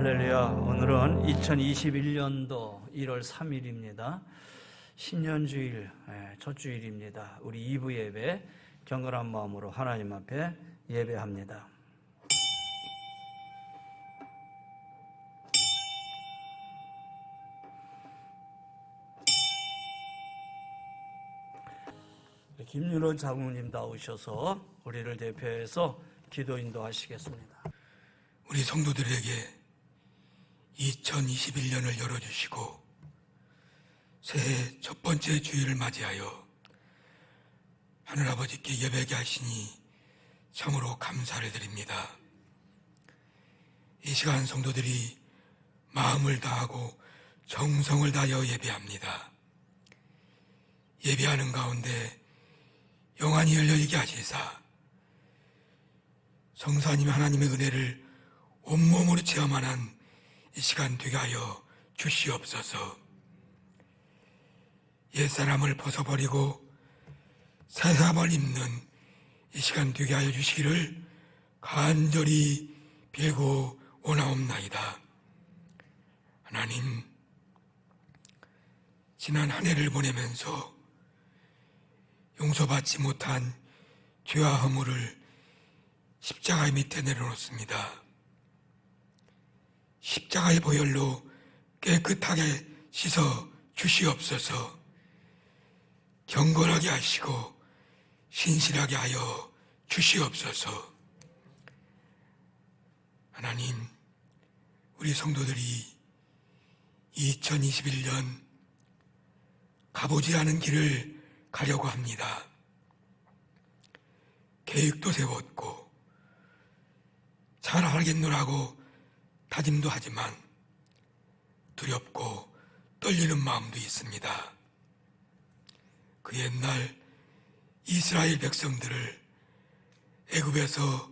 할렐루야. 오늘은 2021년도 1월 3일입니다. 신년주일 첫 주일입니다. 우리 2부 예배 경건한 마음으로 하나님 앞에 예배합니다. 김윤호 장로님 나오셔서 우리를 대표해서 기도 인도하시겠습니다. 우리 성도들에게 2021년을 열어주시고 새해 첫 번째 주일을 맞이하여 하늘아버지께 예배하게 하시니 참으로 감사를 드립니다. 이 시간 성도들이 마음을 다하고 정성을 다하여 예배합니다. 예배하는 가운데 영안이 열려지게 하시사 성사님 하나님의 은혜를 온몸으로 체험하는 이 시간 되게 하여 주시옵소서. 옛사람을 벗어버리고 새 사람을 입는 이 시간 되게 하여 주시기를 간절히 빌고 원하옵나이다. 하나님, 지난 한 해를 보내면서 용서받지 못한 죄와 허물을 십자가 밑에 내려놓습니다. 십자가의 보혈로 깨끗하게 씻어 주시옵소서. 경건하게 하시고 신실하게 하여 주시옵소서. 하나님, 우리 성도들이 2021년 가보지 않은 길을 가려고 합니다. 계획도 세웠고 잘 알겠노라고 다짐도 하지만 두렵고 떨리는 마음도 있습니다. 그 옛날 이스라엘 백성들을 애굽에서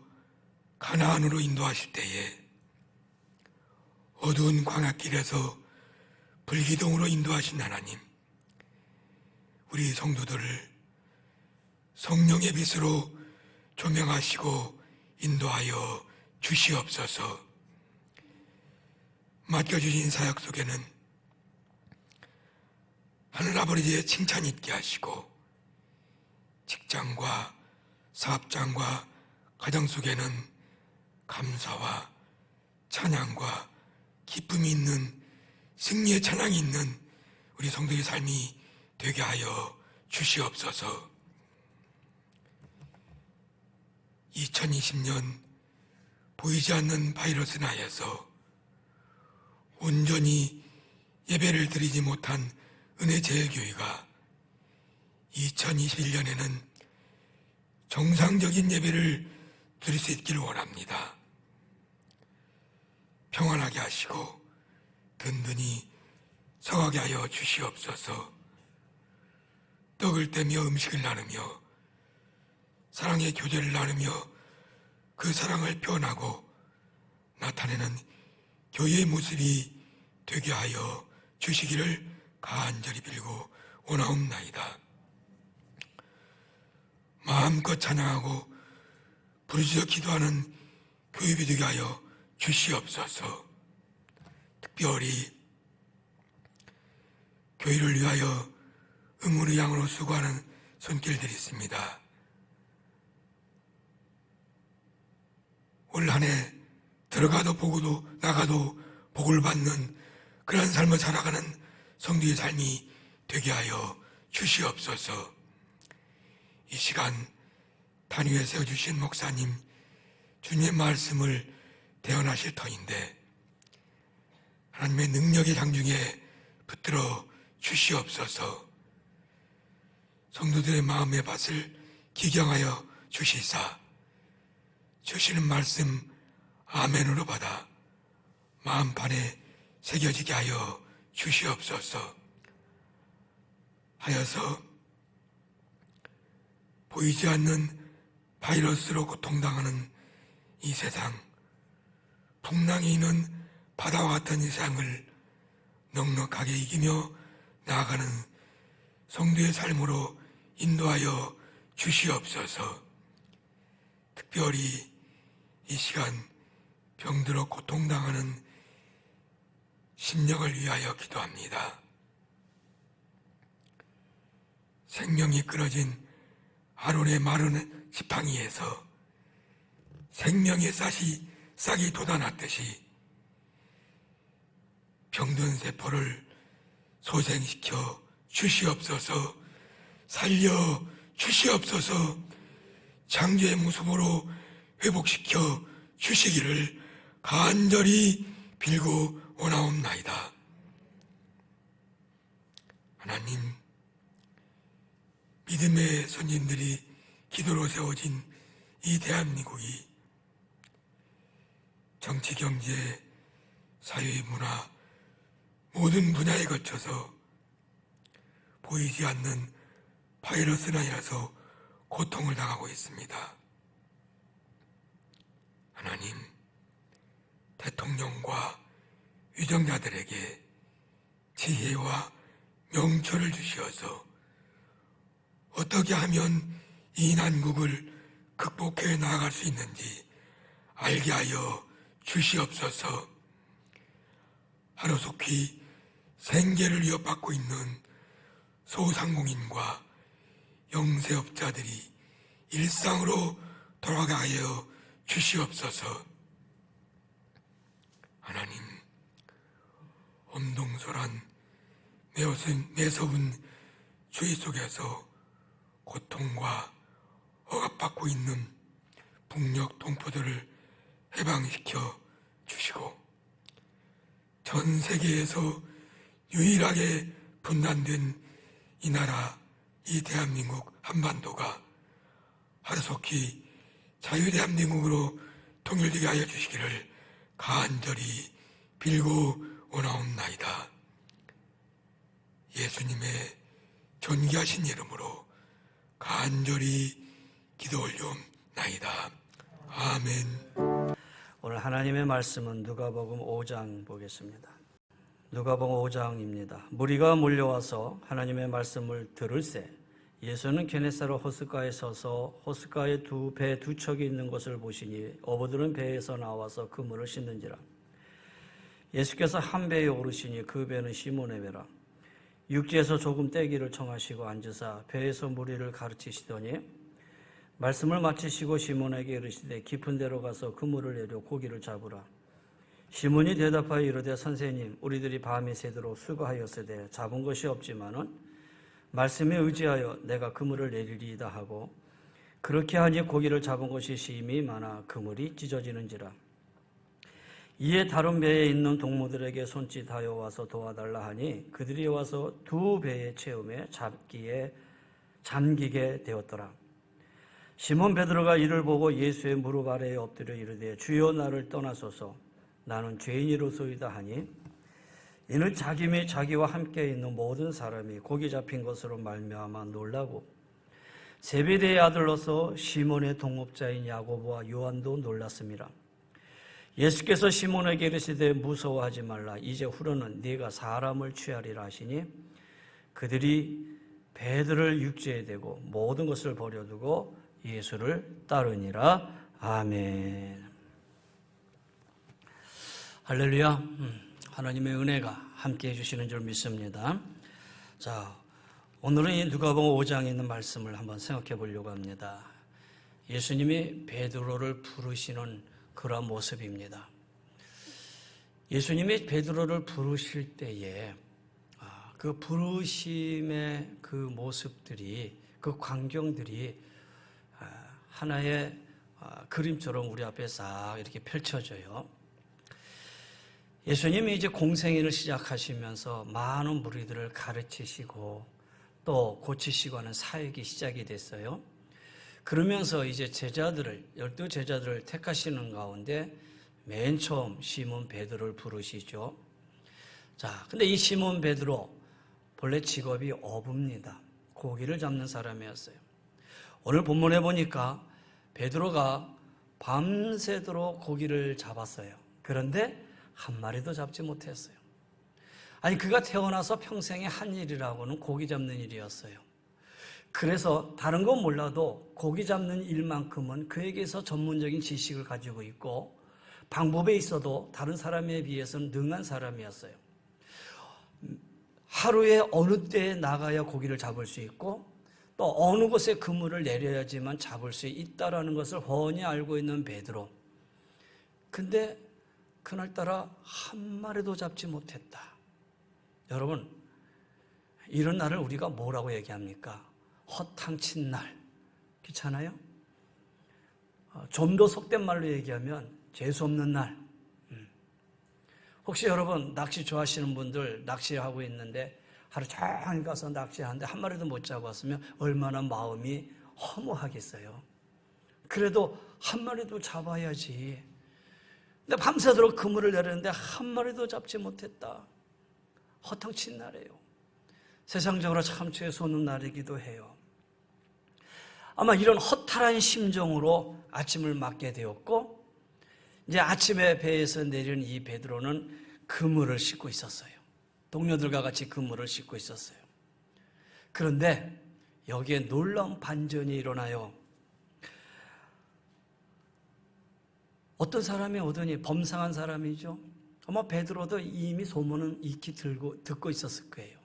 가나안으로 인도하실 때에 어두운 광야길에서 불기둥으로 인도하신 하나님, 우리 성도들을 성령의 빛으로 조명하시고 인도하여 주시옵소서. 맡겨주신 사역 속에는 하늘아버지의 칭찬이 있게 하시고 직장과 사업장과 가정 속에는 감사와 찬양과 기쁨이 있는 승리의 찬양이 있는 우리 성도의 삶이 되게 하여 주시옵소서. 2020년 보이지 않는 바이러스 나에서 온전히 예배를 드리지 못한 은혜제일교회가 2021년에는 정상적인 예배를 드릴 수 있기를 원합니다. 평안하게 하시고 든든히 서하게 하여 주시옵소서. 떡을 떼며 음식을 나누며 사랑의 교제를 나누며 그 사랑을 표현하고 나타내는 교회의 모습이 되게 하여 주시기를 간절히 빌고 원하옵나이다. 마음껏 찬양하고 부르짖어 기도하는 교회비 되게 하여 주시옵소서. 특별히 교회를 위하여 음물의 양으로 수고하는 손길들이 있습니다. 올 한 해 들어가도 보고도 나가도 복을 받는 그러한 삶을 살아가는 성도의 삶이 되게 하여 주시옵소서. 이 시간 단위에 세워주신 목사님, 주님의 말씀을 대언하실 터인데 하나님의 능력의 장중에 붙들어 주시옵소서. 성도들의 마음의 밭을 기경하여 주시사 주시는 말씀 아멘으로 받아 마음판에 새겨지게 하여 주시옵소서. 하여서 보이지 않는 바이러스로 고통당하는 이 세상, 풍랑이 있는 바다와 같은 이 세상을 넉넉하게 이기며 나아가는 성도의 삶으로 인도하여 주시옵소서. 특별히 이 시간 병들어 고통당하는 심령을 위하여 기도합니다. 생명이 끊어진 아론의 마른 지팡이에서 생명의 싹이 돋아났듯이 병든 세포를 소생시켜 주시옵소서, 살려 주시옵소서, 창조의 모습으로 회복시켜 주시기를 간절히 빌고 원하옵나이다. 하나님, 믿음의 선진들이 기도로 세워진 이 대한민국이 정치, 경제, 사회, 문화 모든 분야에 거쳐서 보이지 않는 바이러스나 인해서 고통을 당하고 있습니다. 하나님, 대통령과 위정자들에게 지혜와 명철을 주시어서 어떻게 하면 이 난국을 극복해 나아갈 수 있는지 알게 하여 주시옵소서. 하루속히 생계를 위협받고 있는 소상공인과 영세업자들이 일상으로 돌아가게 하여 주시옵소서. 하나님, 엄동설한 매서운 주의 속에서 고통과 억압받고 있는 북녘 동포들을 해방시켜 주시고 전 세계에서 유일하게 분단된 이 나라, 이 대한민국 한반도가 하루속히 자유대한민국으로 통일되게 하여 주시기를 간절히 빌고 원하옵나이다. 예수님의 존귀하신 이름으로 간절히 기도 올려옵나이다. 아멘. 오늘 하나님의 말씀은 누가복음 5장 보겠습니다. 누가복음 5장입니다. 무리가 몰려와서 하나님의 말씀을 들을새 예수는 게네사렛 호숫가에 서서 호숫가에 배 두 척이 있는 것을 보시니 어부들은 배에서 나와서 그물을 씻는지라. 예수께서 한 배에 오르시니 그 배는 시몬의 배라. 육지에서 조금 떼기를 청하시고 앉으사 배에서 무리를 가르치시더니 말씀을 마치시고 시몬에게 이르시되 깊은 데로 가서 그물을 내려 고기를 잡으라. 시몬이 대답하여 이르되 선생님, 우리들이 밤이 새도록 수고하였으되 잡은 것이 없지만은 말씀에 의지하여 내가 그물을 내리리이다 하고 그렇게 하니 고기를 잡은 것이 심히 많아 그물이 찢어지는지라. 이에 다른 배에 있는 동무들에게 손짓하여 와서 도와달라 하니 그들이 와서 두 배의 체험에 잠기게 되었더라. 시몬 베드로가 이를 보고 예수의 무릎 아래에 엎드려 이르되 주여 나를 떠나소서 나는 죄인이로소이다 하니 이는 자기 및 자기와 함께 있는 모든 사람이 고기 잡힌 것으로 말미암아 놀라고 세베대의 아들로서 시몬의 동업자인 야고보와 요한도 놀랐습니다. 예수께서 시몬에게 이르시되 무서워하지 말라. 이제 후로는 네가 사람을 취하리라 하시니 그들이 배들을 육지에 대고 모든 것을 버려두고 예수를 따르니라. 아멘. 할렐루야. 하나님의 은혜가 함께 해주시는 줄 믿습니다. 자, 오늘은 이 누가복음 5장에 있는 말씀을 한번 생각해 보려고 합니다. 예수님이 베드로를 부르시는 그런 모습입니다. 예수님이 베드로를 부르실 때에 그 부르심의 그 모습들이, 그 광경들이 하나의 그림처럼 우리 앞에 싹 이렇게 펼쳐져요. 예수님이 이제 공생애를 시작하시면서 많은 무리들을 가르치시고 또 고치시고 하는 사역이 시작이 됐어요. 그러면서 이제 제자들을, 12제자들을 택하시는 가운데 맨 처음 시몬 베드로를 부르시죠. 자, 근데 이 시몬 베드로 본래 직업이 어부입니다. 고기를 잡는 사람이었어요. 오늘 본문에 보니까 베드로가 밤새도록 고기를 잡았어요. 그런데 한 마리도 잡지 못했어요. 아니, 그가 태어나서 평생에 한 일이라고는 고기 잡는 일이었어요. 그래서 다른 건 몰라도 고기 잡는 일만큼은 그에게서 전문적인 지식을 가지고 있고 방법에 있어도 다른 사람에 비해서는 능한 사람이었어요. 하루에 어느 때에 나가야 고기를 잡을 수 있고 또 어느 곳에 그물을 내려야지만 잡을 수 있다라는 것을 훤히 알고 있는 베드로. 근데 그날따라 한 마리도 잡지 못했다. 여러분, 이런 날을 우리가 뭐라고 얘기합니까? 허탕친 날. 그렇잖아요? 좀 더 속된 말로 얘기하면 재수없는 날. 혹시 여러분 낚시 좋아하시는 분들 낚시하고 있는데 하루 종일 가서 낚시하는데 한 마리도 못 잡고 왔으면 얼마나 마음이 허무하겠어요. 그래도 한 마리도 잡아야지. 근데 밤새도록 그물을 내렸는데 한 마리도 잡지 못했다. 허탕친 날이에요. 세상적으로 참 죄송한 날이기도 해요. 아마 이런 허탈한 심정으로 아침을 맞게 되었고, 이제 아침에 배에서 내린 이 베드로는 그물을 싣고 있었어요. 동료들과 같이 그물을 싣고 있었어요. 그런데 여기에 놀라운 반전이 일어나요. 어떤 사람이 오더니 범상한 사람이죠. 아마 베드로도 이미 소문은 익히 듣고 있었을 거예요.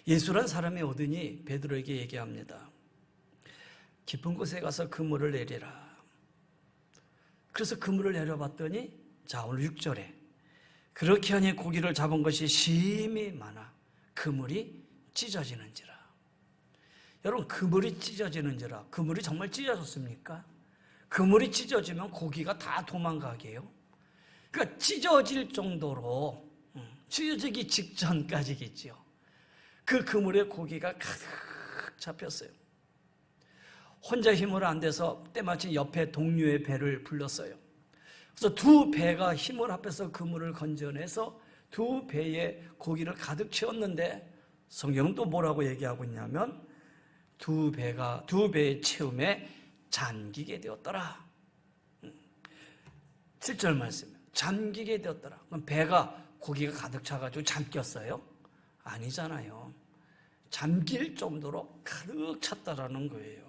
예수란 사람이 오더니 베드로에게 얘기합니다. 깊은 곳에 가서 그물을 내리라. 그래서 그물을 내려봤더니 자, 오늘 6절에 그렇게 하니 고기를 잡은 것이 심히 많아 그물이 찢어지는지라. 여러분, 그물이 찢어지는지라. 그물이 정말 찢어졌습니까? 그물이 찢어지면 고기가 다 도망가게요. 그러니까 찢어질 정도로 찢어지기 직전까지겠죠. 그 그물에 고기가 가득 잡혔어요. 혼자 힘으로 안 돼서 때마침 옆에 동료의 배를 불렀어요. 그래서 두 배가 힘을 합해서 그물을 건져내서 두 배에 고기를 가득 채웠는데 성경은 또 뭐라고 얘기하고 있냐면 두 배의 채움에 잠기게 되었더라. 7절 말씀. 잠기게 되었더라. 그럼 배가 고기가 가득 차가지고 잠겼어요? 아니잖아요. 잠길 정도로 가득 찼다라는 거예요.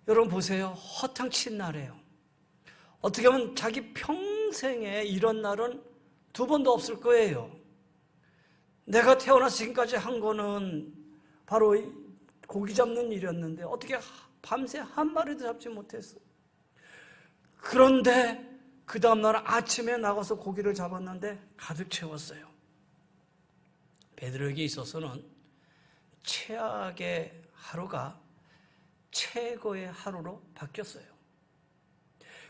여러분 보세요. 허탕친 날이에요. 어떻게 보면 자기 평생에 이런 날은 두 번도 없을 거예요. 내가 태어나서 지금까지 한 거는 바로 고기 잡는 일이었는데 어떻게 밤새 한 마리도 잡지 못했어. 그런데 그 다음날 아침에 나가서 고기를 잡았는데 가득 채웠어요. 베드로에게 있어서는 최악의 하루가 최고의 하루로 바뀌었어요.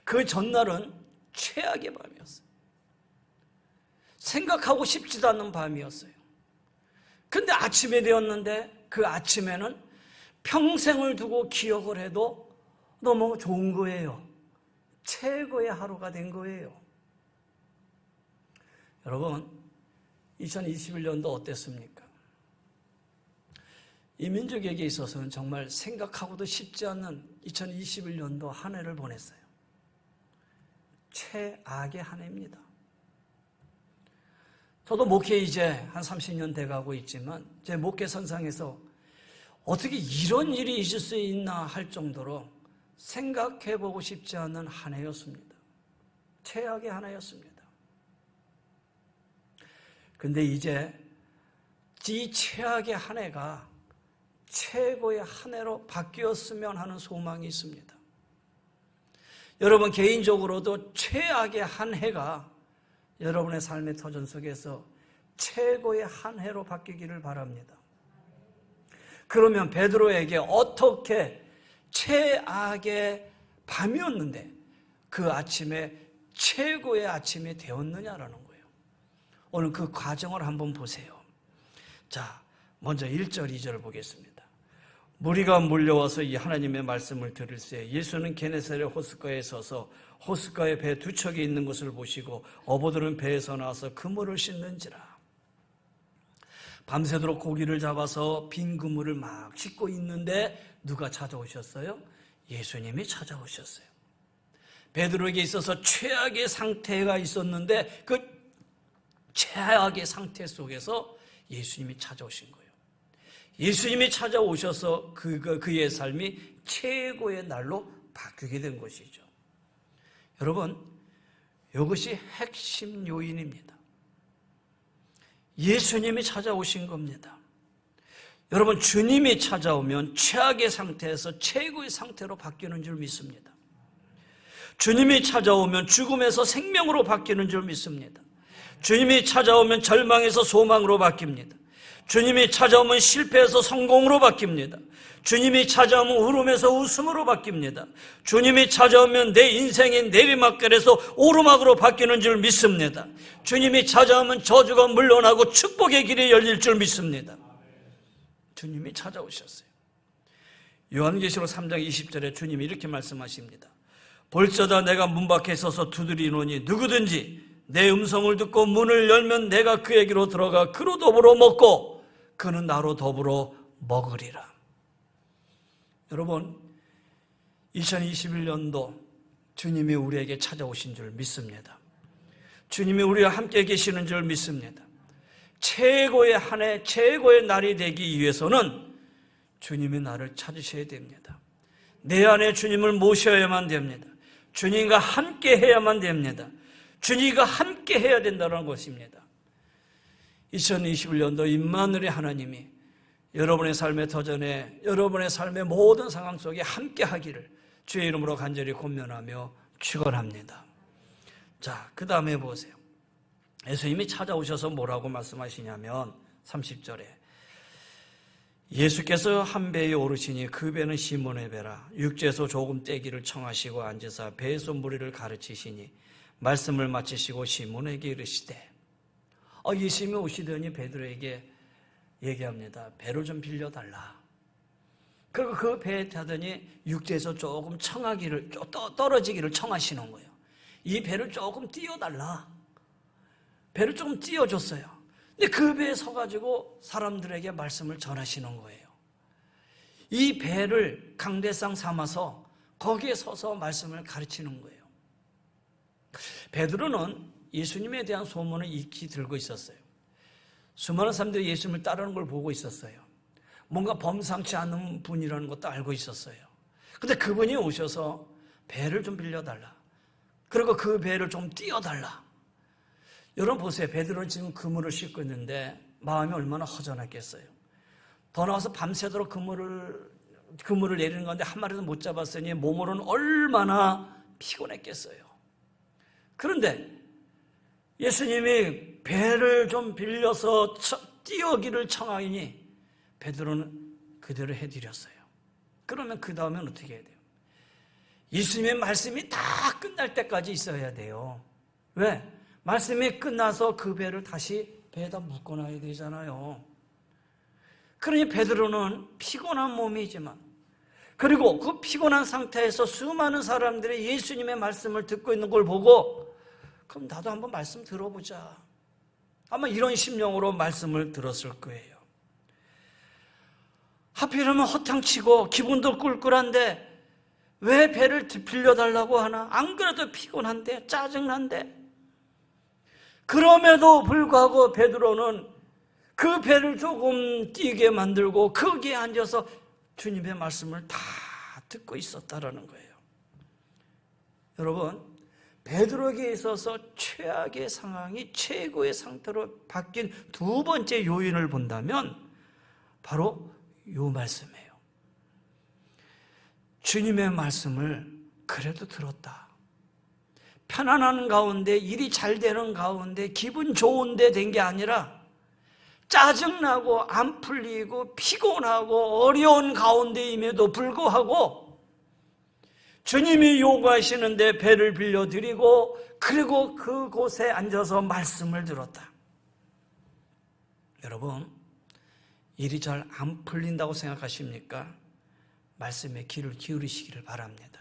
그 전날은 최악의 밤이었어요. 생각하고 싶지도 않는 밤이었어요. 근데 아침이 되었는데 그 아침에는 평생을 두고 기억을 해도 너무 좋은 거예요. 최고의 하루가 된 거예요. 여러분, 2021년도 어땠습니까? 이 민족에게 있어서는 정말 생각하고도 쉽지 않는 2021년도 한 해를 보냈어요. 최악의 한 해입니다. 저도 목회 이제 한 30년 돼가고 있지만 제 목회 선상에서 어떻게 이런 일이 있을 수 있나 할 정도로 생각해보고 싶지 않은 한 해였습니다. 최악의 한 해였습니다. 근데 이제 이 최악의 한 해가 최고의 한 해로 바뀌었으면 하는 소망이 있습니다. 여러분 개인적으로도 최악의 한 해가 여러분의 삶의 터전 속에서 최고의 한 해로 바뀌기를 바랍니다. 그러면 베드로에게 어떻게 최악의 밤이었는데 그 아침에 최고의 아침이 되었느냐라는 거예요. 오늘 그 과정을 한번 보세요. 자, 먼저 1절, 2절을 보겠습니다. 무리가 몰려와서 이 하나님의 말씀을 들을새 예수는 게네사렛 호숫가에 서서 호숫가에 배 두 척이 있는 것을 보시고 어부들은 배에서 나와서 그물을 씻는지라. 밤새도록 고기를 잡아서 빈 그물을 막 씻고 있는데 누가 찾아오셨어요? 예수님이 찾아오셨어요. 베드로에게 있어서 최악의 상태가 있었는데 그 최악의 상태 속에서 예수님이 찾아오신 거예요. 예수님이 찾아오셔서 그의 삶이 최고의 날로 바뀌게 된 것이죠. 여러분, 이것이 핵심 요인입니다. 예수님이 찾아오신 겁니다. 여러분, 주님이 찾아오면 최악의 상태에서 최고의 상태로 바뀌는 줄 믿습니다. 주님이 찾아오면 죽음에서 생명으로 바뀌는 줄 믿습니다. 주님이 찾아오면 절망에서 소망으로 바뀝니다. 주님이 찾아오면 실패에서 성공으로 바뀝니다. 주님이 찾아오면 울음에서 웃음으로 바뀝니다. 주님이 찾아오면 내 인생의 내리막길에서 오르막으로 바뀌는 줄 믿습니다. 주님이 찾아오면 저주가 물러나고 축복의 길이 열릴 줄 믿습니다. 주님이 찾아오셨어요. 요한계시록 3장 20절에 주님이 이렇게 말씀하십니다. 볼저다 내가 문 밖에 서서 두드리노니 누구든지 내 음성을 듣고 문을 열면 내가 그에게로 들어가 그로 더불어 먹고 그는 나로 더불어 먹으리라. 여러분, 2021년도 주님이 우리에게 찾아오신 줄 믿습니다. 주님이 우리와 함께 계시는 줄 믿습니다. 최고의 한 해, 최고의 날이 되기 위해서는 주님이 나를 찾으셔야 됩니다. 내 안에 주님을 모셔야만 됩니다. 주님과 함께 해야만 됩니다. 주님과 함께 해야 된다는 것입니다. 2021년도 임마누엘의 하나님이 여러분의 삶의 터전에, 여러분의 삶의 모든 상황 속에 함께 하기를 주의 이름으로 간절히 권면하며 축원합니다. 자, 그 다음에 보세요. 예수님이 찾아오셔서 뭐라고 말씀하시냐면 30절에 예수께서 한 배에 오르시니 그 배는 시몬의 배라. 육지에서 조금 떼기를 청하시고 앉으사 배에서 무리를 가르치시니 말씀을 마치시고 시몬에게 이르시되, 예수님이 오시더니 베드로에게 얘기합니다. 배를 좀 빌려달라. 그리고 그 배에 타더니 육지에서 조금 청하기를, 떨어지기를 청하시는 거예요. 이 배를 조금 띄워달라. 배를 조금 띄워줬어요. 근데 그 배에 서가지고 사람들에게 말씀을 전하시는 거예요. 이 배를 강대상 삼아서 거기에 서서 말씀을 가르치는 거예요. 베드로는 예수님에 대한 소문을 익히 들고 있었어요. 수많은 사람들이 예수님을 따르는 걸 보고 있었어요. 뭔가 범상치 않은 분이라는 것도 알고 있었어요. 근데 그분이 오셔서 배를 좀 빌려달라. 그리고 그 배를 좀 띄워달라. 여러분 보세요. 베드로는 지금 그물을 싣고 있는데 마음이 얼마나 허전했겠어요. 더 나와서 밤새도록 그물을 내리는 건데 한 마리도 못 잡았으니 몸으로는 얼마나 피곤했겠어요. 그런데 예수님이 배를 좀 빌려서 띄우기를 청하니 베드로는 그대로 해드렸어요. 그러면 그 다음엔 어떻게 해야 돼요? 예수님의 말씀이 다 끝날 때까지 있어야 돼요. 왜? 말씀이 끝나서 그 배를 다시 배에다 묶어놔야 되잖아요. 그러니 베드로는 피곤한 몸이지만, 그리고 그 피곤한 상태에서 수많은 사람들이 예수님의 말씀을 듣고 있는 걸 보고, 그럼 나도 한번 말씀 들어보자. 아마 이런 심령으로 말씀을 들었을 거예요. 하필이면 허탕치고 기분도 꿀꿀한데 왜 배를 빌려달라고 하나? 안 그래도 피곤한데, 짜증난데. 그럼에도 불구하고 베드로는 그 배를 조금 뛰게 만들고 거기에 앉아서 주님의 말씀을 다 듣고 있었다라는 거예요. 여러분, 베드로에게 있어서 최악의 상황이 최고의 상태로 바뀐 두 번째 요인을 본다면 바로 이 말씀이에요. 주님의 말씀을 그래도 들었다. 편안한 가운데, 일이 잘 되는 가운데, 기분 좋은데 된 게 아니라 짜증나고 안 풀리고 피곤하고 어려운 가운데임에도 불구하고 주님이 요구하시는데 배를 빌려드리고 그리고 그곳에 앉아서 말씀을 들었다. 여러분, 일이 잘 안 풀린다고 생각하십니까? 말씀에 귀를 기울이시기를 바랍니다.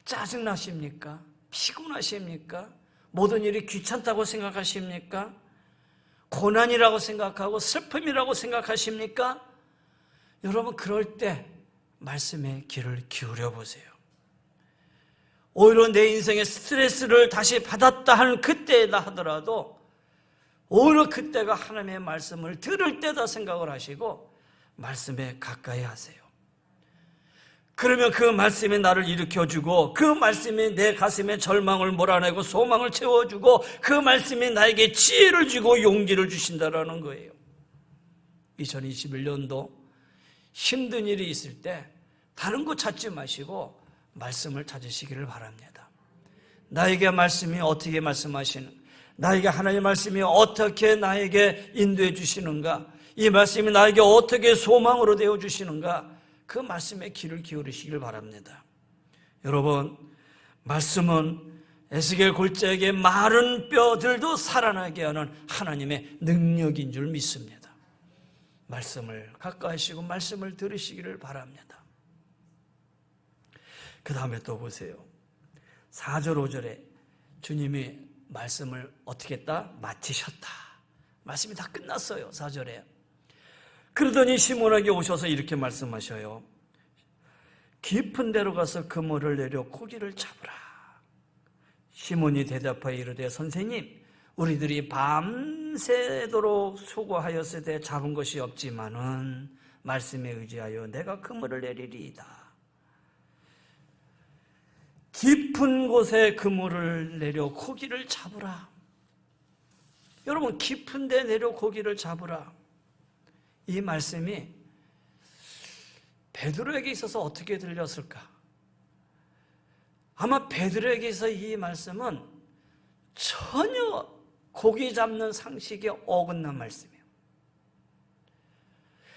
짜증나십니까? 피곤하십니까? 모든 일이 귀찮다고 생각하십니까? 고난이라고 생각하고 슬픔이라고 생각하십니까? 여러분, 그럴 때 말씀에 귀를 기울여 보세요. 오히려 내 인생에 스트레스를 다시 받았다 하는 그때다 하더라도 오히려 그때가 하나님의 말씀을 들을 때다 생각을 하시고 말씀에 가까이 하세요. 그러면 그 말씀이 나를 일으켜주고, 그 말씀이 내 가슴에 절망을 몰아내고 소망을 채워주고, 그 말씀이 나에게 지혜를 주고 용기를 주신다라는 거예요. 2021년도 힘든 일이 있을 때 다른 거 찾지 마시고 말씀을 찾으시기를 바랍니다. 나에게 말씀이 어떻게 말씀하시는, 나에게 하나님의 말씀이 어떻게 나에게 인도해 주시는가, 이 말씀이 나에게 어떻게 소망으로 되어 주시는가, 그 말씀에 귀를 기울이시길 바랍니다. 여러분, 말씀은 에스겔 골짜기의 마른 뼈들도 살아나게 하는 하나님의 능력인 줄 믿습니다. 말씀을 가까이 하시고 말씀을 들으시기를 바랍니다. 그 다음에 또 보세요. 4절 5절에 주님이 말씀을 어떻게 했다? 마치셨다. 말씀이 다 끝났어요. 4절에. 그러더니 시몬에게 오셔서 이렇게 말씀하셔요. 깊은 데로 가서 그물을 내려 고기를 잡으라. 시몬이 대답하여 이르되 선생님, 우리들이 밤새도록 수고하였으되 잡은 것이 없지만은 말씀에 의지하여 내가 그물을 내리리이다. 깊은 곳에 그물을 내려 고기를 잡으라. 여러분, 깊은 데 내려 고기를 잡으라. 이 말씀이 베드로에게 있어서 어떻게 들렸을까? 아마 베드로에게서 이 말씀은 전혀 고기 잡는 상식에 어긋난 말씀이에요.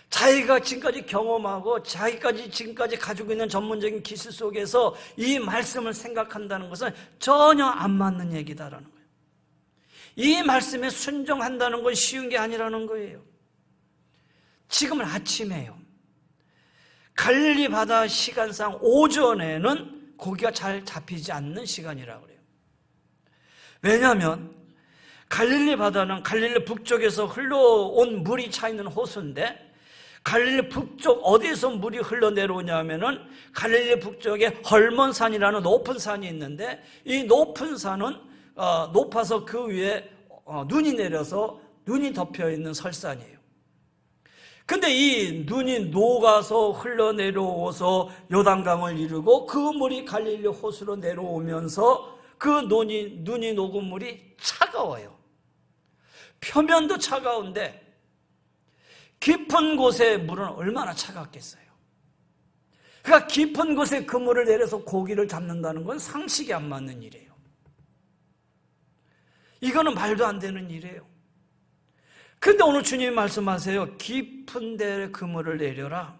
자기가 지금까지 경험하고 자기까지 지금까지 가지고 있는 전문적인 기술 속에서 이 말씀을 생각한다는 것은 전혀 안 맞는 얘기다라는 거예요. 이 말씀에 순종한다는 건 쉬운 게 아니라는 거예요. 지금은 아침이에요. 갈릴리 바다 시간상 오전에는 고기가 잘 잡히지 않는 시간이라고 그래요. 왜냐하면 갈릴리 바다는 갈릴리 북쪽에서 흘러온 물이 차 있는 호수인데, 갈릴리 북쪽 어디에서 물이 흘러내려오냐면은 갈릴리 북쪽에 헐몬산이라는 높은 산이 있는데, 이 높은 산은 높아서 그 위에 눈이 내려서 눈이 덮여 있는 설산이에요. 근데 이 눈이 녹아서 흘러내려오서 요단강을 이루고 그 물이 갈릴리 호수로 내려오면서 그 눈이 녹은 물이 차가워요. 표면도 차가운데 깊은 곳의 물은 얼마나 차갑겠어요. 그러니까 깊은 곳에 그 물을 내려서 고기를 잡는다는 건 상식이 안 맞는 일이에요. 이거는 말도 안 되는 일이에요. 근데 오늘 주님이 말씀하세요. 깊은 데 그물을 내려라.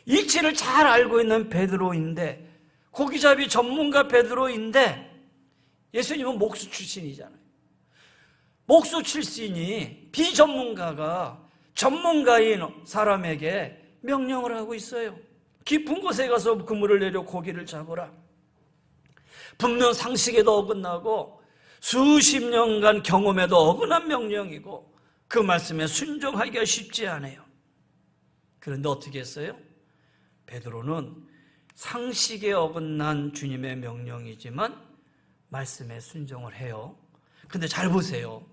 이치를 잘 알고 있는 베드로인데, 고기잡이 전문가 베드로인데, 예수님은 목수 출신이잖아요. 목수 출신이 비전문가가 전문가인 사람에게 명령을 하고 있어요. 깊은 곳에 가서 그물을 내려 고기를 잡으라. 분명 상식에도 어긋나고 수십 년간 경험에도 어긋난 명령이고 그 말씀에 순종하기가 쉽지 않아요. 그런데 어떻게 했어요? 베드로는 상식에 어긋난 주님의 명령이지만 말씀에 순종을 해요. 근데 잘 보세요.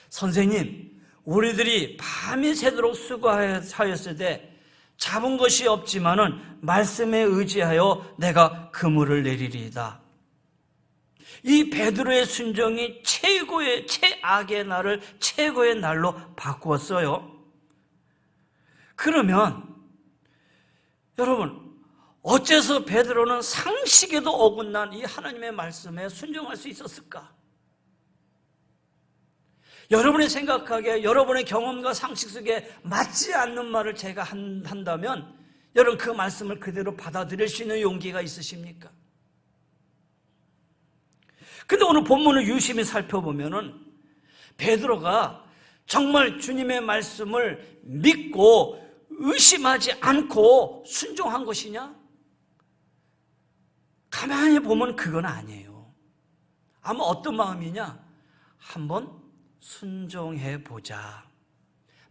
선생님, 우리들이 밤이 새도록 수고하였을 때 잡은 것이 없지만은 말씀에 의지하여 내가 그물을 내리리이다. 이 베드로의 순종이 최악의 날을 최고의 날로 바꾸었어요. 그러면 여러분, 어째서 베드로는 상식에도 어긋난 이 하나님의 말씀에 순종할 수 있었을까? 여러분이 생각하기에 여러분의 경험과 상식 속에 맞지 않는 말을 제가 한다면 여러분 그 말씀을 그대로 받아들일 수 있는 용기가 있으십니까? 근데 오늘 본문을 유심히 살펴보면은 베드로가 정말 주님의 말씀을 믿고 의심하지 않고 순종한 것이냐? 가만히 보면 그건 아니에요. 아마 어떤 마음이냐? 한번 순종해 보자.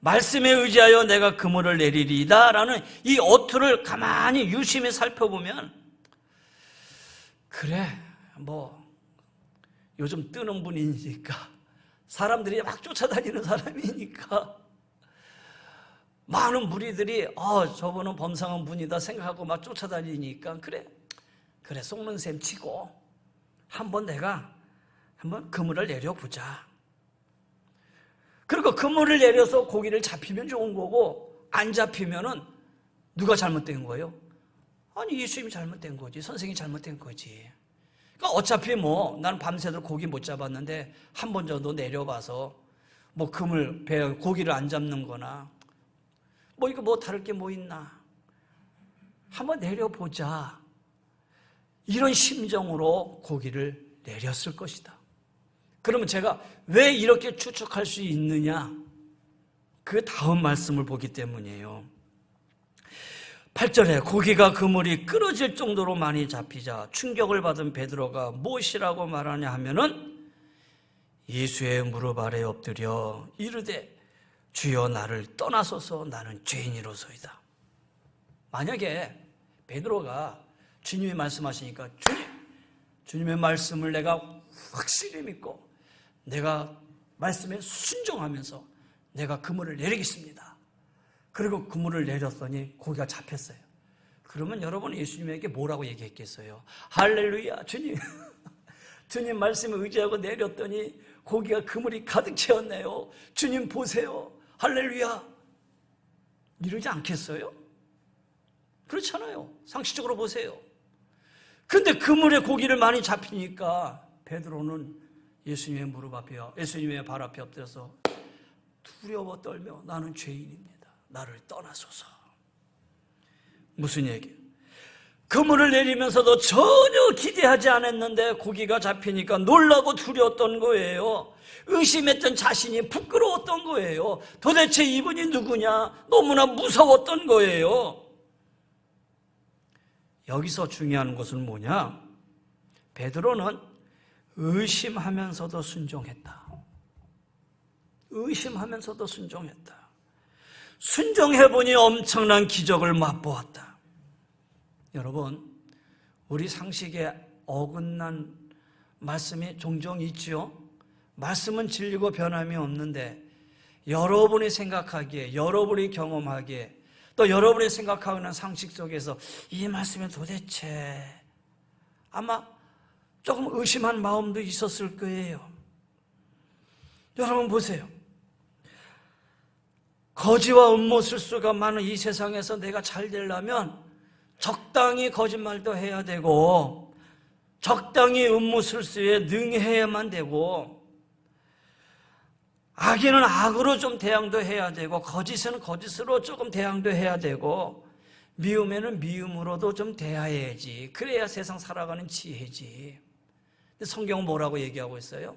말씀에 의지하여 내가 그물을 내리리이다 라는 이 어투를 가만히 유심히 살펴보면, 그래 뭐 요즘 뜨는 분이니까 사람들이 막 쫓아다니는 사람이니까 많은 무리들이 저분은 범상한 분이다 생각하고 막 쫓아다니니까 그래 속는 셈 치고 내가 한번 그물을 내려보자. 그리고 그물을 내려서 고기를 잡히면 좋은 거고 안 잡히면은 누가 잘못된 거예요? 아니 예수님이 잘못된 거지, 선생님이 잘못된 거지. 그러니까 어차피 나는 밤새도록 고기 못 잡았는데 한 번 정도 내려봐서 그물 배 고기를 안 잡는 거나 이거 다를 게 뭐 있나, 한번 내려보자, 이런 심정으로 고기를 내렸을 것이다. 그러면 제가 왜 이렇게 추측할 수 있느냐? 그 다음 말씀을 보기 때문이에요. 8절에 고기가 그물이 끊어질 정도로 많이 잡히자 충격을 받은 베드로가 무엇이라고 말하냐 하면은 예수의 무릎 아래 엎드려 이르되 주여 나를 떠나소서 나는 죄인이로소이다. 만약에 베드로가 주님이 말씀하시니까 주님의 말씀을 내가 확실히 믿고 내가 말씀에 순종하면서 내가 그물을 내리겠습니다. 그리고 그물을 내렸더니 고기가 잡혔어요. 그러면 여러분 예수님에게 뭐라고 얘기했겠어요? 할렐루야, 주님 주님 말씀에 의지하고 내렸더니 고기가 그물이 가득 채웠네요. 주님 보세요, 할렐루야, 이러지 않겠어요? 그렇잖아요. 상식적으로 보세요. 근데 그물에 고기를 많이 잡히니까 베드로는 예수님의 무릎 앞에, 예수님의 발 앞에 엎드려서 두려워 떨며 나는 죄인입니다. 나를 떠나소서. 무슨 얘기? 그물을 내리면서도 전혀 기대하지 않았는데 고기가 잡히니까 놀라고 두려웠던 거예요. 의심했던 자신이 부끄러웠던 거예요. 도대체 이분이 누구냐? 너무나 무서웠던 거예요. 여기서 중요한 것은 뭐냐? 베드로는 의심하면서도 순종했다. 의심하면서도 순종했다. 순종해보니 엄청난 기적을 맛보았다. 여러분, 우리 상식에 어긋난 말씀이 종종 있지요. 말씀은 진리고 변함이 없는데 여러분이 생각하기에, 여러분이 경험하기에, 또 여러분이 생각하는 상식 속에서 이 말씀은 도대체 아마 조금 의심한 마음도 있었을 거예요. 여러분 보세요. 거지와 음모술수가 많은 이 세상에서 내가 잘 되려면 적당히 거짓말도 해야 되고 적당히 음모술수에 능해야만 되고 악인은 악으로 좀 대항도 해야 되고 거짓은 거짓으로 조금 대항도 해야 되고 미움에는 미움으로도 좀 대해야지. 그래야 세상 살아가는 지혜지. 근데 성경은 뭐라고 얘기하고 있어요?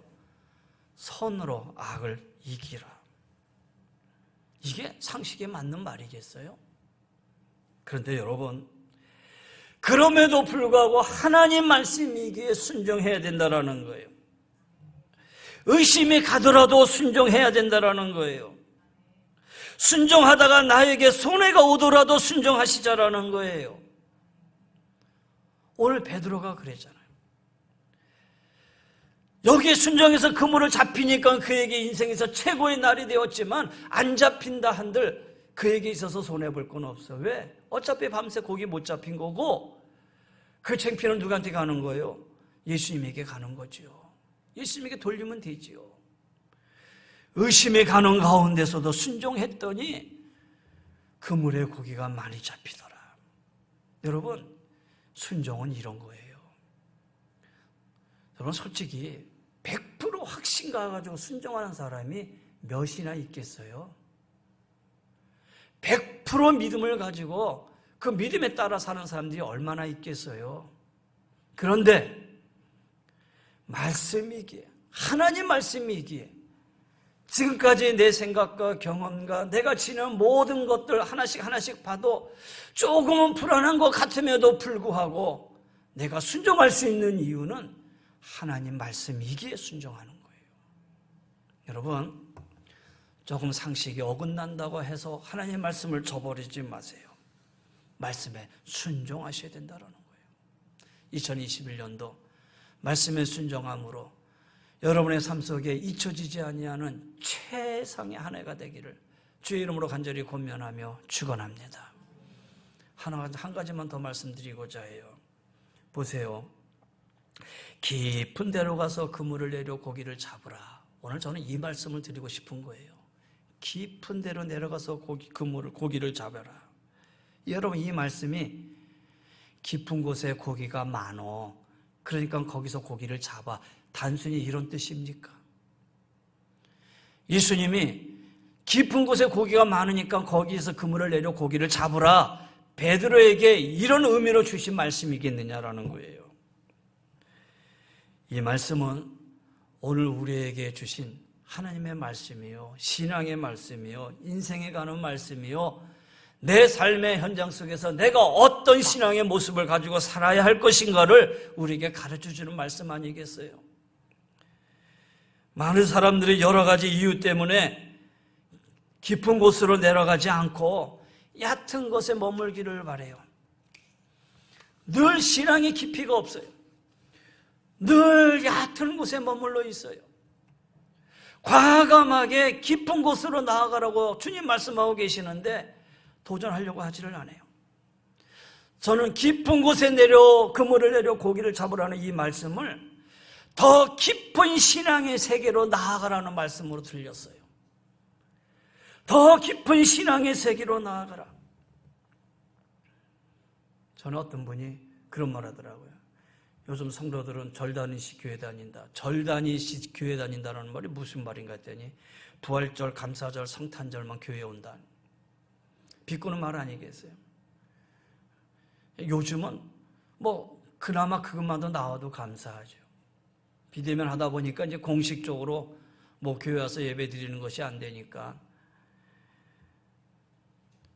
선으로 악을 이기라. 이게 상식에 맞는 말이겠어요? 그런데 여러분, 그럼에도 불구하고 하나님 말씀이기에 순종해야 된다는 거예요. 의심이 가더라도 순종해야 된다는 거예요. 순종하다가 나에게 손해가 오더라도 순종하시자라는 거예요. 오늘 베드로가 그랬잖아요. 여기에 순종해서 그물을 잡히니까 그에게 인생에서 최고의 날이 되었지만 안 잡힌다 한들 그에게 있어서 손해볼 건 없어. 왜? 어차피 밤새 고기 못 잡힌 거고 그 창피는 누구한테 가는 거예요? 예수님에게 가는 거죠. 예수님에게 돌리면 되지요. 의심이 가는 가운데서도 순종했더니 그물에 고기가 많이 잡히더라. 여러분, 순종은 이런 거예요. 여러분 솔직히 100% 확신 가가지고 순종하는 사람이 몇이나 있겠어요? 100% 믿음을 가지고 그 믿음에 따라 사는 사람들이 얼마나 있겠어요? 그런데 말씀이기에, 하나님 말씀이기에 지금까지 내 생각과 경험과 내가 지닌 모든 것들 하나씩 봐도 조금은 불안한 것 같음에도 불구하고 내가 순종할 수 있는 이유는 하나님 말씀이기에 순종하는 거예요. 여러분, 조금 상식이 어긋난다고 해서 하나님 말씀을 저버리지 마세요. 말씀에 순종하셔야 된다는 거예요. 2021년도 말씀에 순종함으로 여러분의 삶 속에 잊혀지지 아니하는 최상의 한 해가 되기를 주의 이름으로 간절히 권면하며 축원합니다. 한 가지만 더 말씀드리고자 해요. 보세요. 깊은 데로 가서 그물을 내려 고기를 잡으라. 오늘 저는 이 말씀을 드리고 싶은 거예요. 깊은 데로 내려가서 고기를 잡아라. 여러분, 이 말씀이 깊은 곳에 고기가 많어, 그러니까 거기서 고기를 잡아, 단순히 이런 뜻입니까? 예수님이 깊은 곳에 고기가 많으니까 거기에서 그물을 내려 고기를 잡으라, 베드로에게 이런 의미로 주신 말씀이겠느냐라는 거예요. 이 말씀은 오늘 우리에게 주신 하나님의 말씀이요, 신앙의 말씀이요, 인생에 가는 말씀이요, 내 삶의 현장 속에서 내가 어떤 신앙의 모습을 가지고 살아야 할 것인가를 우리에게 가르쳐주는 말씀 아니겠어요? 많은 사람들이 여러 가지 이유 때문에 깊은 곳으로 내려가지 않고 얕은 곳에 머물기를 바라요. 늘 신앙의 깊이가 없어요. 늘 얕은 곳에 머물러 있어요. 과감하게 깊은 곳으로 나아가라고 주님 말씀하고 계시는데 도전하려고 하지를 않아요. 저는 깊은 곳에 그물을 내려 고기를 잡으라는 이 말씀을 더 깊은 신앙의 세계로 나아가라는 말씀으로 들렸어요. 더 깊은 신앙의 세계로 나아가라. 저는 어떤 분이 그런 말 하더라고요. 요즘 성도들은 절단이식 교회 다닌다. 절단이식 교회 다닌다는 말이 무슨 말인가 했더니 부활절, 감사절, 성탄절만 교회에 온다. 비꼬는 말 아니겠어요? 요즘은 그나마 그것만도 나와도 감사하죠. 비대면 하다 보니까 이제 공식적으로 교회 와서 예배 드리는 것이 안 되니까.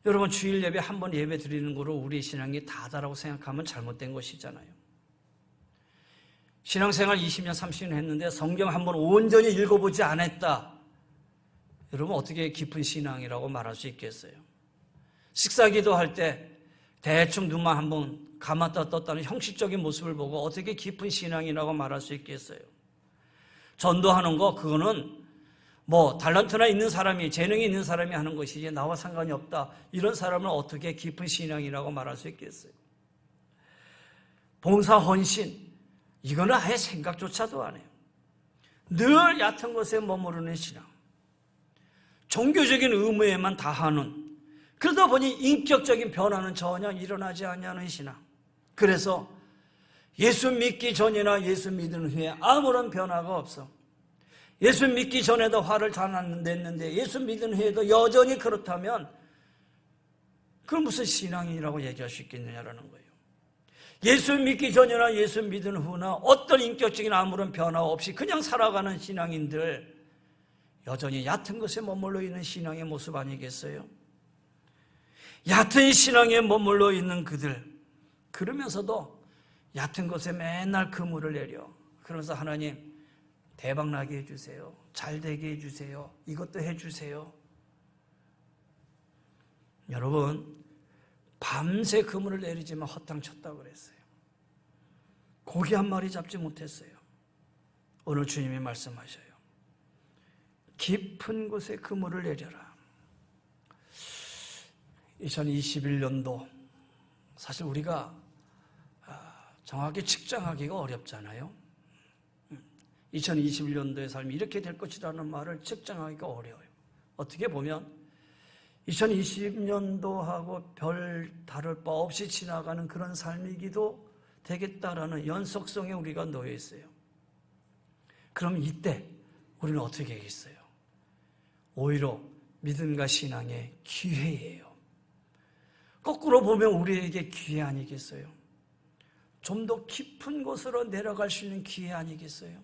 여러분, 주일 예배 한 번 예배 드리는 거로 우리 신앙이 다다라고 생각하면 잘못된 것이잖아요. 신앙생활 20년, 30년 했는데 성경 한 번 온전히 읽어보지 않았다. 여러분, 어떻게 깊은 신앙이라고 말할 수 있겠어요? 식사기도 할 때 대충 눈만 한번 감았다 떴다는 형식적인 모습을 보고 어떻게 깊은 신앙이라고 말할 수 있겠어요? 전도하는 거, 그거는 달란트나 있는 사람이, 재능이 있는 사람이 하는 것이지 나와 상관이 없다. 이런 사람은 어떻게 깊은 신앙이라고 말할 수 있겠어요? 봉사 헌신, 이거는 아예 생각조차도 안 해요. 늘 얕은 곳에 머무르는 신앙, 종교적인 의무에만 다하는, 그러다 보니 인격적인 변화는 전혀 일어나지 않냐는 신앙. 그래서 예수 믿기 전이나 예수 믿은 후에 아무런 변화가 없어. 예수 믿기 전에도 화를 잘 안 냈는데 예수 믿은 후에도 여전히 그렇다면 그건 무슨 신앙이라고 얘기할 수 있겠느냐라는 거예요. 예수 믿기 전이나 예수 믿은 후나 어떤 인격적인 아무런 변화 없이 그냥 살아가는 신앙인들, 여전히 얕은 곳에 머물러 있는 신앙의 모습 아니겠어요? 얕은 신앙에 머물러 있는 그들, 그러면서도 얕은 곳에 맨날 그물을 내려. 그러면서 하나님 대박나게 해주세요, 잘 되게 해주세요, 이것도 해주세요. 여러분, 밤새 그물을 내리지만 허탕쳤다고 그랬어요. 고기 한 마리 잡지 못했어요. 오늘 주님이 말씀하셔요. 깊은 곳에 그물을 내려라. 2021년도 사실 우리가 정확히 측정하기가 어렵잖아요. 2021년도의 삶이 이렇게 될 것이라는 말을 측정하기가 어려워요. 어떻게 보면 2020년도하고 별 다를 바 없이 지나가는 그런 삶이기도 되겠다라는 연속성에 우리가 놓여 있어요. 그럼 이때 우리는 어떻게 하겠어요? 오히려 믿음과 신앙의 기회예요. 거꾸로 보면 우리에게 기회 아니겠어요? 좀 더 깊은 곳으로 내려갈 수 있는 기회 아니겠어요?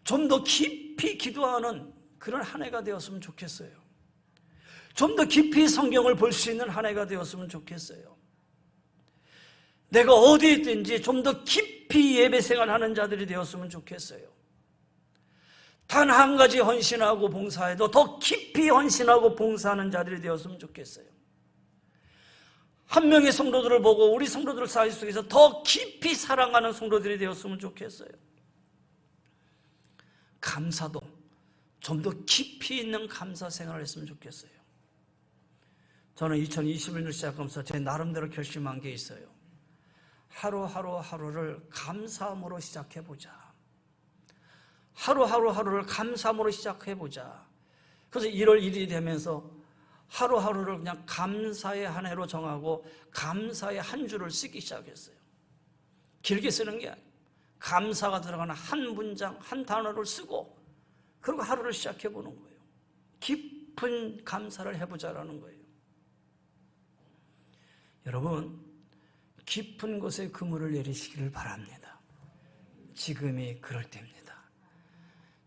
좀 더 깊이 기도하는 그런 한 해가 되었으면 좋겠어요. 좀 더 깊이 성경을 볼 수 있는 한 해가 되었으면 좋겠어요. 내가 어디에 있든지 좀 더 깊이 예배 생활하는 자들이 되었으면 좋겠어요. 단 한 가지 헌신하고 봉사해도 더 깊이 헌신하고 봉사하는 자들이 되었으면 좋겠어요. 한 명의 성도들을 보고 우리 성도들 사이 속에서 더 깊이 사랑하는 성도들이 되었으면 좋겠어요. 감사도 좀 더 깊이 있는 감사 생활을 했으면 좋겠어요. 저는 2021년 시작하면서 제 나름대로 결심한 게 있어요. 하루를 감사함으로 시작해보자. 하루를 감사함으로 시작해보자. 그래서 1월 1일이 되면서 하루를 그냥 감사의 한 해로 정하고 감사의 한 줄을 쓰기 시작했어요. 길게 쓰는 게 아니에요. 감사가 들어가는 한 문장, 한 단어를 쓰고 그리고 하루를 시작해보는 거예요. 깊은 감사를 해보자라는 거예요. 여러분, 깊은 곳에 그물을 내리시기를 바랍니다. 지금이 그럴 때입니다.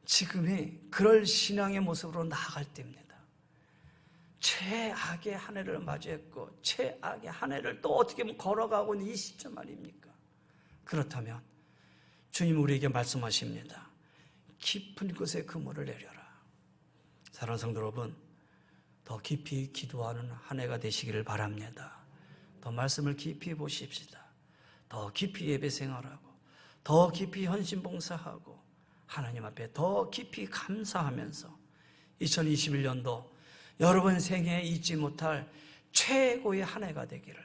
지금이 그럴 신앙의 모습으로 나아갈 때입니다. 최악의 한 해를 맞이했고 최악의 한 해를 또 어떻게 보면 걸어가고 있는 이 시점 아닙니까? 그렇다면 주님 우리에게 말씀하십니다. 깊은 곳에 그물을 내려라. 사랑하는 성도 여러분, 더 깊이 기도하는 한 해가 되시기를 바랍니다. 더 말씀을 깊이 보십시다. 더 깊이 예배 생활하고 더 깊이 헌신 봉사하고 하나님 앞에 더 깊이 감사하면서 2021년도 여러분 생애에 잊지 못할 최고의 한 해가 되기를,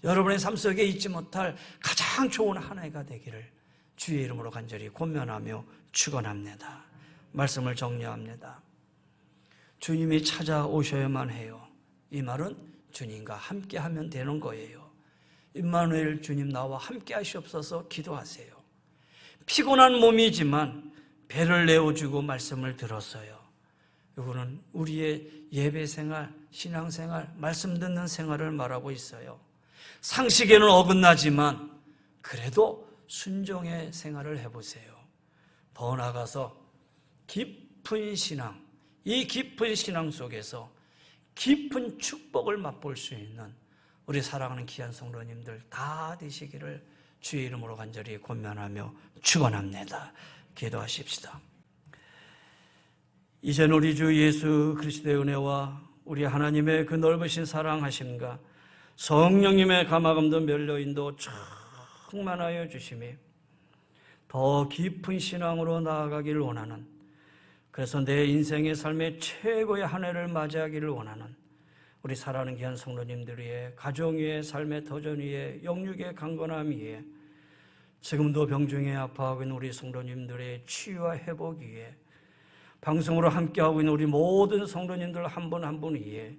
여러분의 삶 속에 잊지 못할 가장 좋은 한 해가 되기를 주의 이름으로 간절히 권면하며 축원합니다. 말씀을 정리합니다. 주님이 찾아오셔야만 해요. 이 말은 주님과 함께하면 되는 거예요. 임마누엘 주님 나와 함께 하시옵소서 기도하세요. 피곤한 몸이지만 배를 내어주고 말씀을 들었어요. 이거는 우리의 예배생활, 신앙생활, 말씀 듣는 생활을 말하고 있어요. 상식에는 어긋나지만 그래도 순종의 생활을 해보세요. 더 나아가서 깊은 신앙, 이 깊은 신앙 속에서 깊은 축복을 맛볼 수 있는 우리 사랑하는 귀한 성도님들 다 되시기를 주의 이름으로 간절히 권면하며 축원합니다. 기도하십시다. 이제는 우리 주 예수 그리스도의 은혜와 우리 하나님의 그 넓으신 사랑하심과 성령님의 감화감도 멸려인도 충만하여 주심이 더 깊은 신앙으로 나아가기를 원하는, 그래서 내 인생의 삶의 최고의 한 해를 맞이하기를 원하는 우리 사랑하는 귀한 성도님들 위해, 가정 위에, 삶의 도전 위에, 영육의 강건함 위에, 지금도 병중에 아파하고 있는 우리 성도님들의 치유와 회복 위에, 방송으로 함께하고 있는 우리 모든 성도님들 한 분 한 분 위에,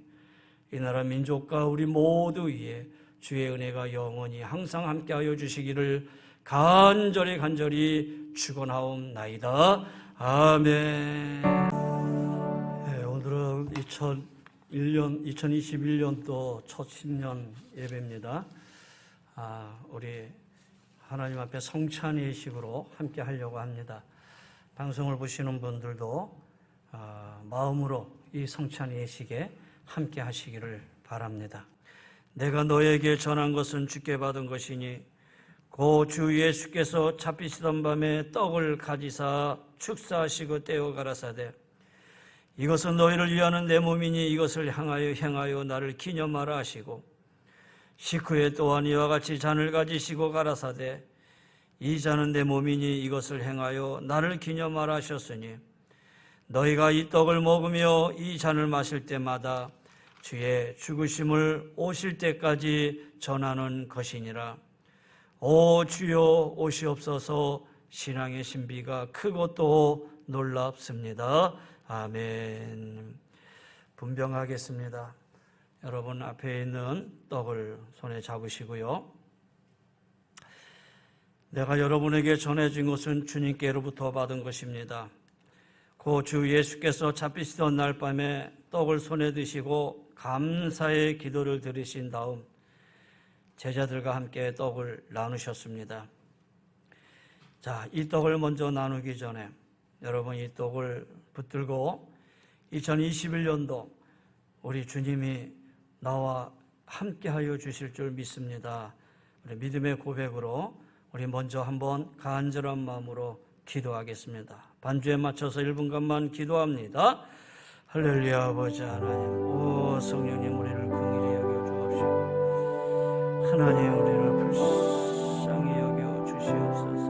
이 나라 민족과 우리 모두 위에 주의 은혜가 영원히 항상 함께하여 주시기를 간절히 축원하옵나이다. 아멘. 네, 오늘은 2021년도 첫 신년 예배입니다. 우리 하나님 앞에 성찬 예식으로 함께 하려고 합니다. 방송을 보시는 분들도 마음으로 이 성찬 예식에 함께 하시기를 바랍니다. 내가 너에게 전한 것은 주께 받은 것이니 고 주 예수께서 잡히시던 밤에 떡을 가지사 축사하시고 떼어 가라사대 이것은 너희를 위하는 내 몸이니 이것을 향하여 행하여 나를 기념하라 하시고 식후에 또한 이와 같이 잔을 가지시고 가라사대 이 잔은 내 몸이니 이것을 행하여 나를 기념하라 하셨으니 너희가 이 떡을 먹으며 이 잔을 마실 때마다 주의 죽으심을 오실 때까지 전하는 것이니라. 오 주여 오시옵소서. 신앙의 신비가 크고 또 놀랍습니다. 아멘. 분병하겠습니다. 여러분 앞에 있는 떡을 손에 잡으시고요. 내가 여러분에게 전해준 것은 주님께로부터 받은 것입니다. 고 주 예수께서 잡히시던 날 밤에 떡을 손에 드시고 감사의 기도를 드리신 다음 제자들과 함께 떡을 나누셨습니다. 자, 이 떡을 먼저 나누기 전에 여러분 이 떡을 붙들고 2021년도 우리 주님이 나와 함께하여 주실 줄 믿습니다. 우리 믿음의 고백으로 우리 먼저 한번 간절한 마음으로 기도하겠습니다. 반주에 맞춰서 1분간만 기도합니다. 할렐루야. 아버지 하나님, 오 성령님 우리를 긍휼히 여겨 주옵시고 하나님 우리를 불쌍히 여겨 주시옵소서.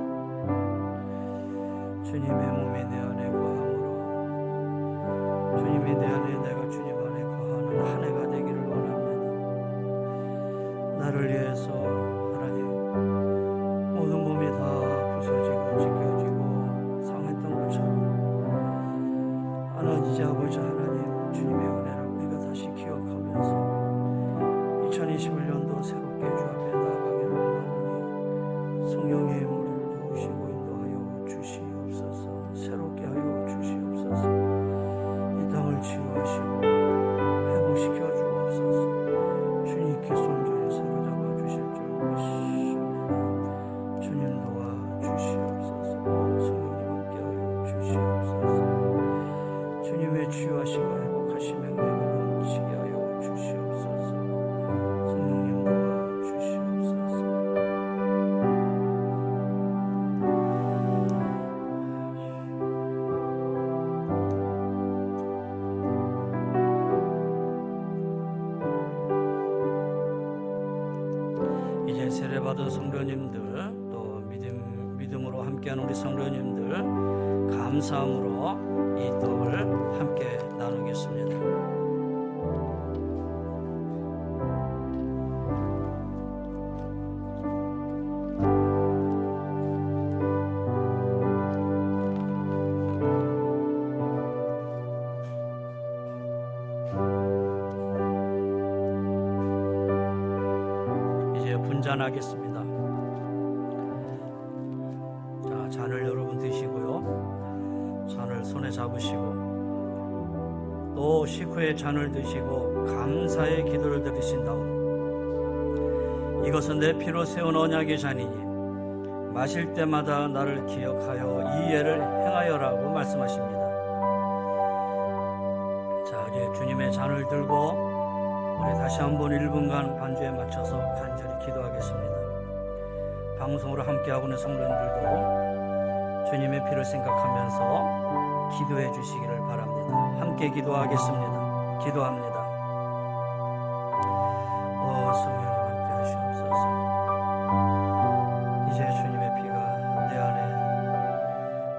주님의 몸이 내 안에 거함으로 하나님이 내 안에 내가 주님 안에 거하는 한 해가 되기를 원합니다. 나를 위해서 하나님 모든 몸이 다 부서지고 찢겨지고 상했던 것처럼 하나님 아버지 하나님 주님의 은혜를 우리가 다시 기억하면서 2021년도 새롭게 주 앞에 나아가기를 원하오니 성령의 우리를 도우시고 인도하여 주시옵소서. 새롭게 하여 주시옵소서. 이 땅을 치유하시고 회복시켜 주옵소서. 주님께 손전에 사로잡아 주실 줄 믿습니다. 주님 도와 주시옵소서. 성령님 함께하여 주시옵소서. 주님의 치유하심과 회복하심의 은혜가 넘치게 하여 주시옵소서. 성령님 도와 주시옵소서. 이제 세례받은 성도님들 또 믿음으로 함께하는 우리 성도님들 감사함으로 이 떡을 함께 나누겠습니다. 이제 분잔하겠습니다. 자, 잔을 여러분 드시고요. 잔을 손에 잡으시고 또 식후에 잔을 드시고 감사의 기도를 드리신 다음 이것은 내 피로 세운 언약의 잔이니 마실 때마다 나를 기억하여 이 예를 행하여라고 말씀하십니다. 자, 이제 주님의 잔을 들고 우리 다시 한번 1분간 반주에 맞춰서 간절히 기도하겠습니다. 방송으로 함께하고 있는 성도님들도 주님의 피를 생각하면서 기도해 주시기를 바랍니다. 함께 기도하겠습니다. 기도합니다. 성령님 함께 하시옵소서. 이제 주님의 피가 내 안에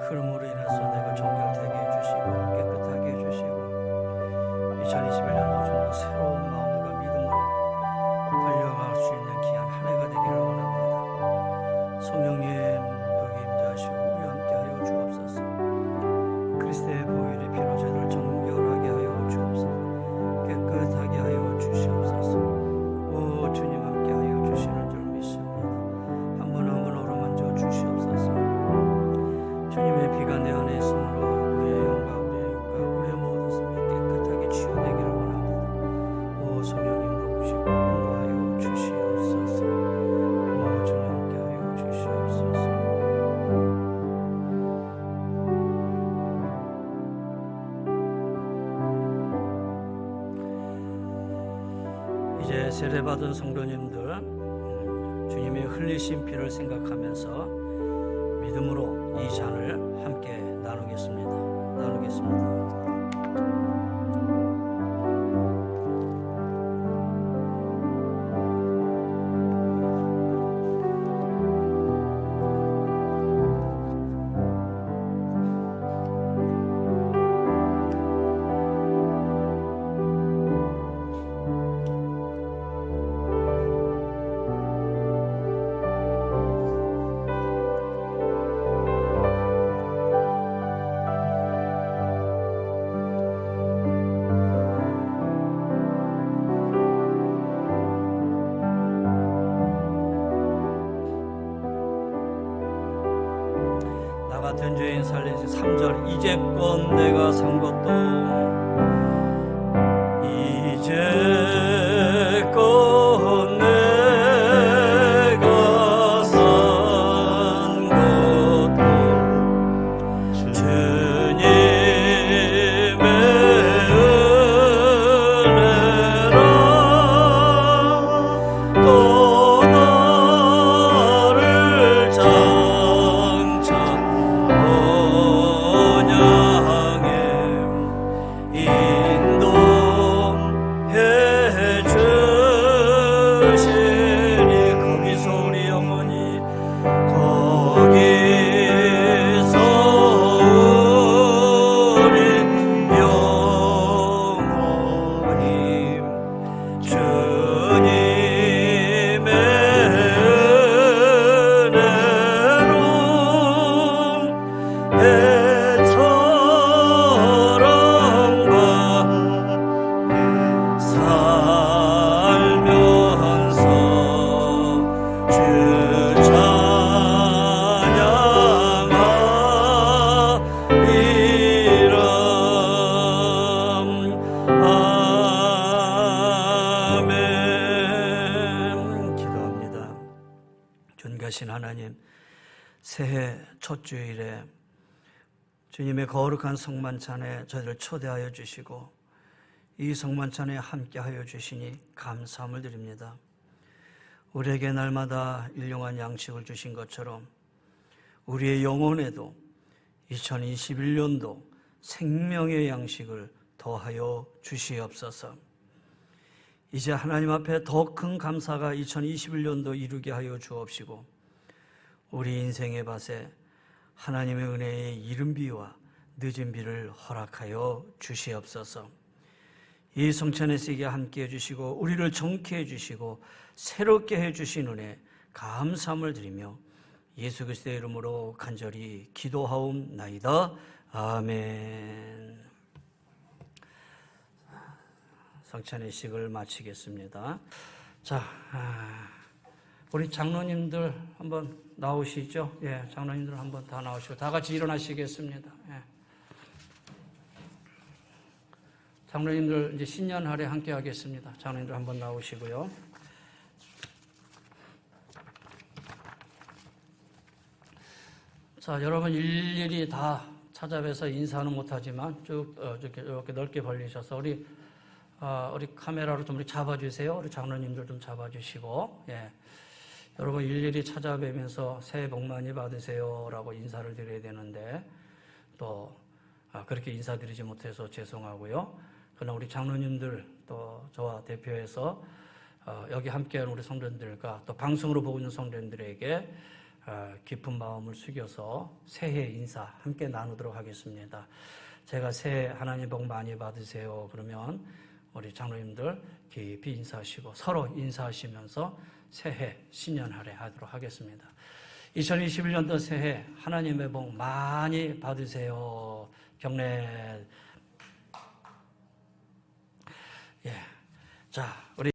흐름으로 인해서 내가 정결되게 해주시고 깨끗하게 해주시고 2021년도 좀 더 새로운 마음과 믿음으로 달려갈 수 있는 귀한 한 해가 되기를 원합니다. 성령님 여기 임재하시고 우리 함께 하여 주옵소서. 그리스도의 보혈의 피로 저희를 정결하게 하여 주옵소서. 깨끗하게 하여 주시옵소서. 오 주님 함께 하여 주시는 줄 믿습니다. 한 분 한 분 어루만져 주시옵소서. 주님의 피가 내 안에 있으므로 우리의 영과 우리의 육과 우리의 모든 삶이 깨끗하게 치유되기를 원합니다. 오 성령님 도우시고 인도하여 주시옵소서. 오 주님 함께 하여 주시옵소서. 이제 세례받은 성도님들 주님의 흘리신 피를 생각하면서 믿음으로 이 잔을 함께 나누겠습니다. 나 같은 죄인 살리시 3절 이제껏 내가 산 것도 이제껏 내가 산 것도 주님의 은혜라 또 나를 장차 언양해 첫 주일에 주님의 거룩한 성만찬에 저희를 초대하여 주시고 이 성만찬에 함께하여 주시니 감사함을 드립니다. 우리에게 날마다 일용할 양식을 주신 것처럼 우리의 영혼에도 2021년도 생명의 양식을 더하여 주시옵소서. 이제 하나님 앞에 더 큰 감사가 2021년도 이루게 하여 주옵시고 우리 인생의 밭에 하나님의 은혜의 이른 비와 늦은 비를 허락하여 주시옵소서. 이 성찬에 쓰게 함께 해주시고 우리를 정케 해주시고 새롭게 해주신 은혜 감사함을 드리며 예수 그리스도의 이름으로 간절히 기도하옵나이다. 아멘. 성찬의 식을 마치겠습니다. 자, 우리 장로님들 한번 나오시죠. 예, 장로님들 한번 다 나오시고 다 같이 일어나시겠습니다. 예. 장로님들 이제 신년 할애 함께 하겠습니다. 장로님들 한번 나오시고요. 자, 여러분 일일이 다 찾아뵈서 인사는 못하지만 쭉 이렇게 넓게 벌리셔서 우리 카메라로 좀 잡아주세요. 우리 장로님들 좀 잡아주시고, 예. 여러분 일일이 찾아뵈면서 새해 복 많이 받으세요라고 인사를 드려야 되는데 또 그렇게 인사드리지 못해서 죄송하고요. 그러나 우리 장로님들 또 저와 대표해서 여기 함께하는 우리 성도님들과 또 방송으로 보고 있는 성도님들에게 깊은 마음을 숙여서 새해 인사 함께 나누도록 하겠습니다. 제가 새해 하나님 복 많이 받으세요 그러면 우리 장로님들 깊이 인사하시고 서로 인사하시면서 새해 신년 할애 하도록 하겠습니다. 2021년도 새해 하나님의 복 많이 받으세요. 경례. 예. 자, 우리